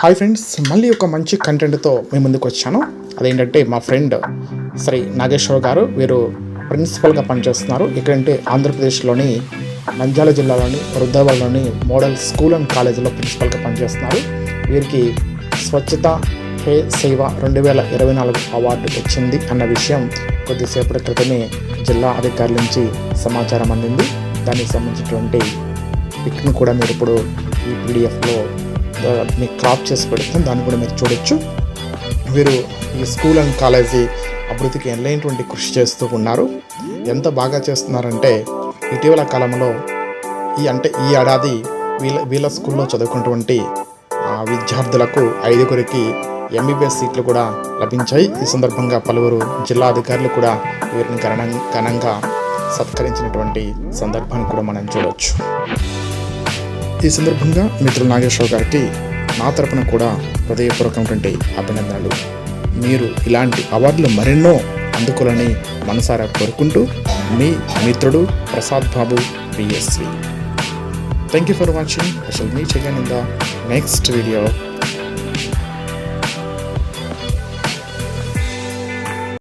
Hi friends, మళ్ళీ ఒక మంచి కంటెంట్తో మీ ముందుకు వచ్చాను. అదేంటంటే మా ఫ్రెండ్ శ్రీ నాగేశ్వర్ గారు, వీరు ప్రిన్సిపల్గా పనిచేస్తున్నారు. ఇక్కడంటే ఆంధ్రప్రదేశ్లోని నంద్యాల జిల్లాలోని రుద్దావల్లోని మోడల్ స్కూల్ అండ్ కాలేజీలో ప్రిన్సిపల్గా పనిచేస్తున్నారు. వీరికి స్వచ్ఛత హే సేవ 2024 అవార్డు వచ్చింది అన్న విషయం కొద్దిసేపటి క్రితమే జిల్లా అధికారుల నుంచి సమాచారం అందింది. దానికి సంబంధించినటువంటి పిక్ని కూడా మీరు ఇప్పుడు ఈ పీడిఎఫ్లో మీకు క్రాప్ చేసి పెడతాం, దాన్ని కూడా మీరు చూడొచ్చు. వీరు ఈ స్కూల్ అండ్ కాలేజీ అభివృద్ధికి ఎనలేనటువంటి కృషి చేస్తూ ఉన్నారు. ఎంత బాగా చేస్తున్నారంటే ఇటీవల కాలంలో ఈ ఏడాది వీళ్ళ స్కూల్లో చదువుకున్నటువంటి విద్యార్థులకు 5గురికి ఎంబీబీఎస్ సీట్లు కూడా లభించాయి. ఈ సందర్భంగా పలువురు జిల్లా అధికారులు కూడా వీరిని ఘనంగా సత్కరించినటువంటి సందర్భాన్ని కూడా మనం చూడవచ్చు. ఈ సందర్భంగా మిత్రులు నాగేశ్వర్ గారికి నా తరపున కూడా హృదయపూర్వకమైనటువంటి అభినందనలు. మీరు ఇలాంటి అవార్డులు మరెన్నో అందుకోవాలని మనసారా కోరుకుంటూ మీ మిత్రుడు Prasad Babu PSV. Thank you for watching. I shall meet again in the next video.